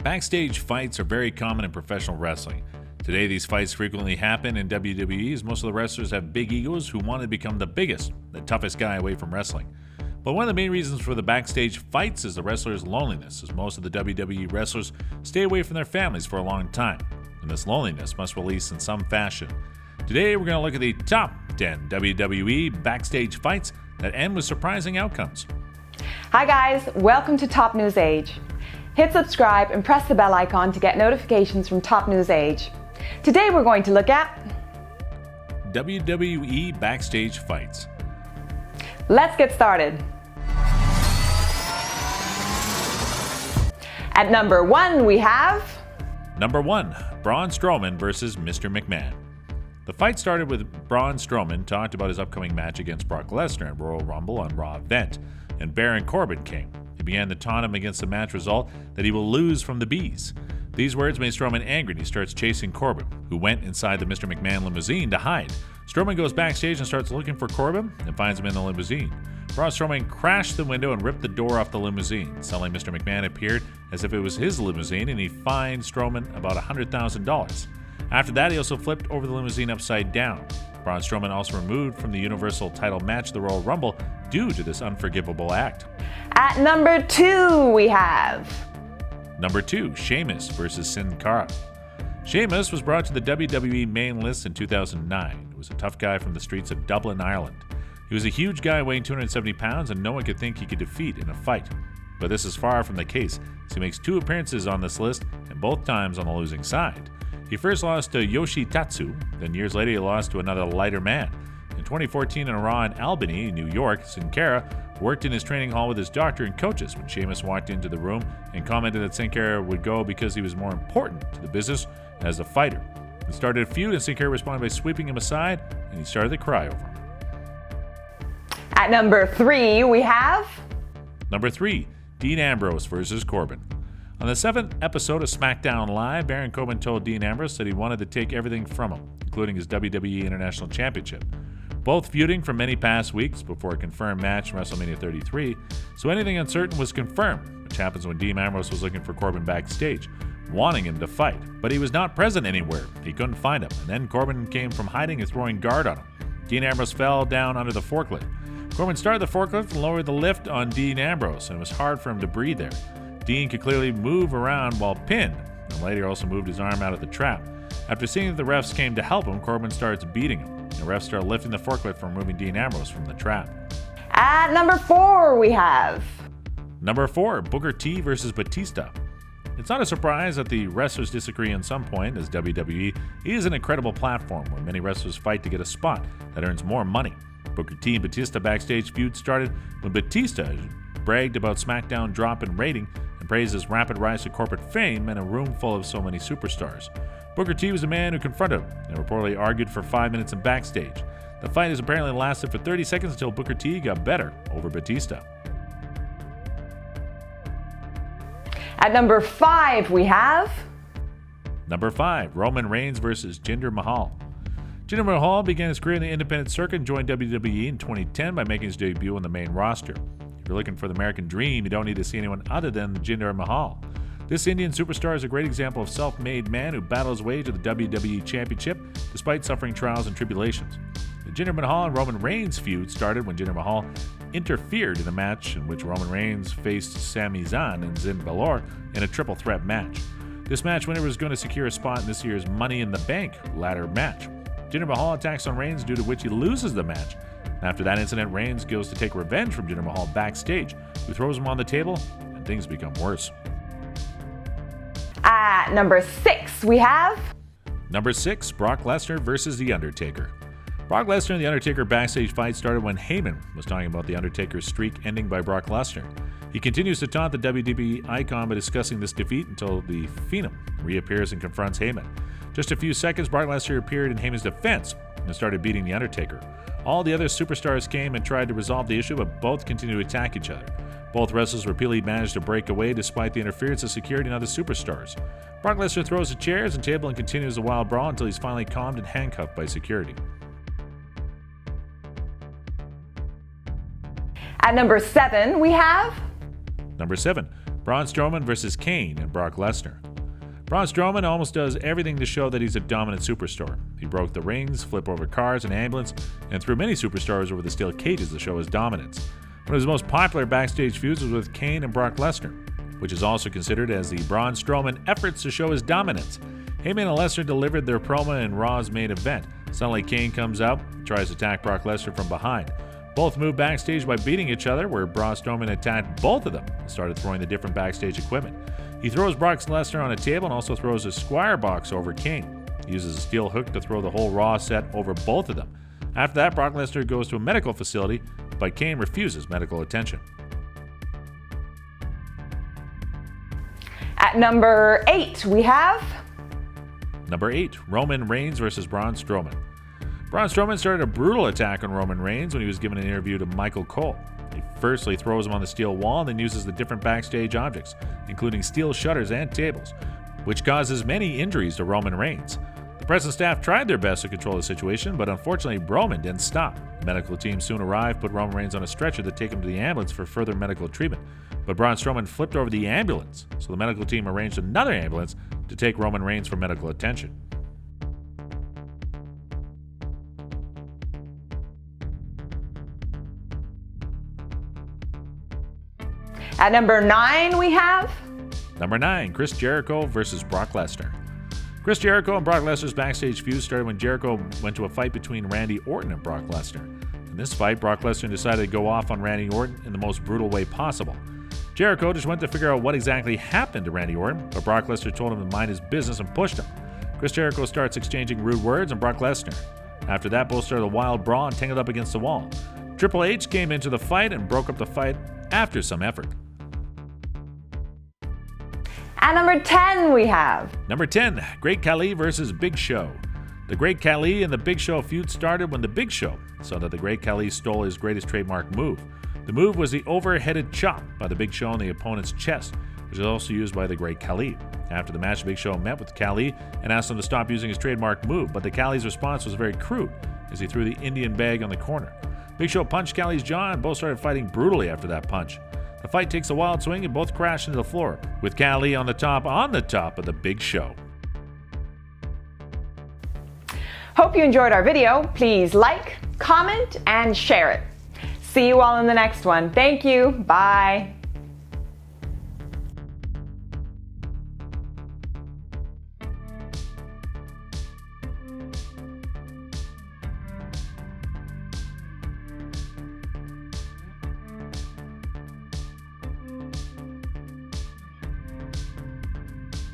Backstage fights are very common in professional wrestling. Today, these fights frequently happen in WWE as most of the wrestlers have big egos who want to become the biggest, the toughest guy away from wrestling. But one of the main reasons for the backstage fights is the wrestlers' loneliness, as most of the WWE wrestlers stay away from their families for a long time, and this loneliness must release in some fashion. Today, we're going to look at the top 10 WWE backstage fights that end with surprising outcomes. Hi guys, welcome to Top News Age. Hit subscribe and press the bell icon to get notifications from Top News Age. Today we're going to look at WWE backstage fights. Let's get started. At number 1 we have Number 1, Braun Strowman versus Mr. McMahon. The fight started with Braun Strowman talked about his upcoming match against Brock Lesnar at Royal Rumble on Raw event, and Baron Corbin came. He began to taunt him against the match result that he will lose from the Bees. These words made Strowman angry and he starts chasing Corbin, who went inside the Mr. McMahon limousine to hide. Strowman goes backstage and starts looking for Corbin and finds him in the limousine. Braun Strowman crashed the window and ripped the door off the limousine. Suddenly Mr. McMahon appeared as if it was his limousine and he fined Strowman about $100,000. After that, he also flipped over the limousine upside down. Braun Strowman also removed from the Universal title match the Royal Rumble due to this unforgivable act. At number 2 we have Number 2, Sheamus versus Sin Cara. Sheamus was brought to the WWE main list in 2009. He was a tough guy from the streets of Dublin, Ireland. He was a huge guy weighing 270 pounds and no one could think he could defeat in a fight. But this is far from the case, as he makes 2 appearances on this list and both times on the losing side. He first lost to Yoshitatsu, then years later he lost to another lighter man. In 2014 in a Raw in Albany, New York, Sin Cara worked in his training hall with his doctor and coaches when Sheamus walked into the room and commented that Sin Cara would go because he was more important to the business as a fighter. He started a feud and Sin Cara responded by sweeping him aside and he started to cry over him. At number 3 we have Number 3, Dean Ambrose versus Corbin. On the 7th episode of SmackDown Live, Baron Corbin told Dean Ambrose that he wanted to take everything from him, including his WWE International Championship. Both feuding for many past weeks before a confirmed match in WrestleMania 33, so anything uncertain was confirmed, which happens when Dean Ambrose was looking for Corbin backstage, wanting him to fight. But he was not present anywhere. He couldn't find him, and then Corbin came from hiding and throwing guard on him. Dean Ambrose fell down under the forklift. Corbin started the forklift and lowered the lift on Dean Ambrose, and it was hard for him to breathe there. Dean could clearly move around while pinned, and later also moved his arm out of the trap. After seeing that the refs came to help him, Corbin starts beating him. The refs start lifting the forklift from removing Dean Ambrose from the trap. At number 4 we have Number 4, Booker T versus Batista. It's not a surprise that the wrestlers disagree on some point, as WWE is an incredible platform where many wrestlers fight to get a spot that earns more money. Booker T and Batista backstage feud started when Batista bragged about SmackDown drop in rating and praised his rapid rise to corporate fame in a room full of so many superstars. Booker T was the man who confronted him and reportedly argued for 5 minutes in backstage. The fight has apparently lasted for 30 seconds until Booker T got better over Batista. At number 5 we have Number 5, Roman Reigns versus Jinder Mahal. Jinder Mahal began his career in the independent circuit and joined WWE in 2010 by making his debut on the main roster. If you're looking for the American dream, you don't need to see anyone other than Jinder Mahal. This Indian superstar is a great example of self-made man who battled his way to the WWE Championship despite suffering trials and tribulations. The Jinder Mahal and Roman Reigns feud started when Jinder Mahal interfered in a match in which Roman Reigns faced Sami Zayn and Finn Balor in a triple threat match. This match winner was going to secure a spot in this year's Money in the Bank ladder match. Jinder Mahal attacks on Reigns, due to which he loses the match. After that incident, Reigns goes to take revenge from Jinder Mahal backstage, who throws him on the table, and things become worse. At number 6 we have Number 6, Brock Lesnar versus The Undertaker. Brock Lesnar and The Undertaker backstage fight started when Heyman was talking about The Undertaker's streak ending by Brock Lesnar. He continues to taunt the WWE icon by discussing this defeat until the Phenom reappears and confronts Heyman. Just a few seconds, Brock Lesnar appeared in Heyman's defense and started beating The Undertaker. All the other superstars came and tried to resolve the issue, but both continued to attack each other. Both wrestlers repeatedly managed to break away despite the interference of security and other superstars. Brock Lesnar throws the chairs and table and continues the wild brawl until he's finally calmed and handcuffed by security. At number 7, we have Number 7, Braun Strowman versus Kane and Brock Lesnar. Braun Strowman almost does everything to show that he's a dominant superstar. He broke the rings, flipped over cars and ambulance, and threw many superstars over the steel cages to show his dominance. One of his most popular backstage feuds was with Kane and Brock Lesnar, which is also considered as the Braun Strowman efforts to show his dominance. Heyman and Lesnar delivered their promo in Raw's main event. Suddenly Kane comes out, tries to attack Brock Lesnar from behind. Both moved backstage by beating each other, where Braun Strowman attacked both of them and started throwing the different backstage equipment. He throws Brock Lesnar on a table and also throws a Squire box over Kane. He uses a steel hook to throw the whole Raw set over both of them. After that, Brock Lesnar goes to a medical facility, but Kane refuses medical attention. At number 8, we have... Number 8, Roman Reigns versus Braun Strowman. Braun Strowman started a brutal attack on Roman Reigns when he was given an interview to Michael Cole. He firstly throws him on the steel wall and then uses the different backstage objects, including steel shutters and tables, which causes many injuries to Roman Reigns. The press and staff tried their best to control the situation, but unfortunately Roman didn't stop. The medical team soon arrived, put Roman Reigns on a stretcher to take him to the ambulance for further medical treatment. But Braun Strowman flipped over the ambulance, so the medical team arranged another ambulance to take Roman Reigns for medical attention. At number 9, we have... Number 9, Chris Jericho versus Brock Lesnar. Chris Jericho and Brock Lesnar's backstage feud started when Jericho went to a fight between Randy Orton and Brock Lesnar. In this fight, Brock Lesnar decided to go off on Randy Orton in the most brutal way possible. Jericho just went to figure out what exactly happened to Randy Orton, but Brock Lesnar told him to mind his business and pushed him. Chris Jericho starts exchanging rude words on Brock Lesnar. After that, both started a wild brawl and tangled up against the wall. Triple H came into the fight and broke up the fight after some effort. At number 10, we have... Number 10, Great Khali versus Big Show. The Great Khali and the Big Show feud started when the Big Show saw that the Great Khali stole his greatest trademark move. The move was the overheaded chop by the Big Show on the opponent's chest, which is also used by the Great Khali. After the match, the Big Show met with Khali and asked him to stop using his trademark move, but the Khali's response was very crude as he threw the Indian bag on the corner. Big Show punched Khali's jaw and both started fighting brutally after that punch. The fight takes a wild swing and both crash into the floor, with Khali on the top of the Big Show. Hope you enjoyed our video. Please like, comment, and share it. See you all in the next one. Thank you. Bye.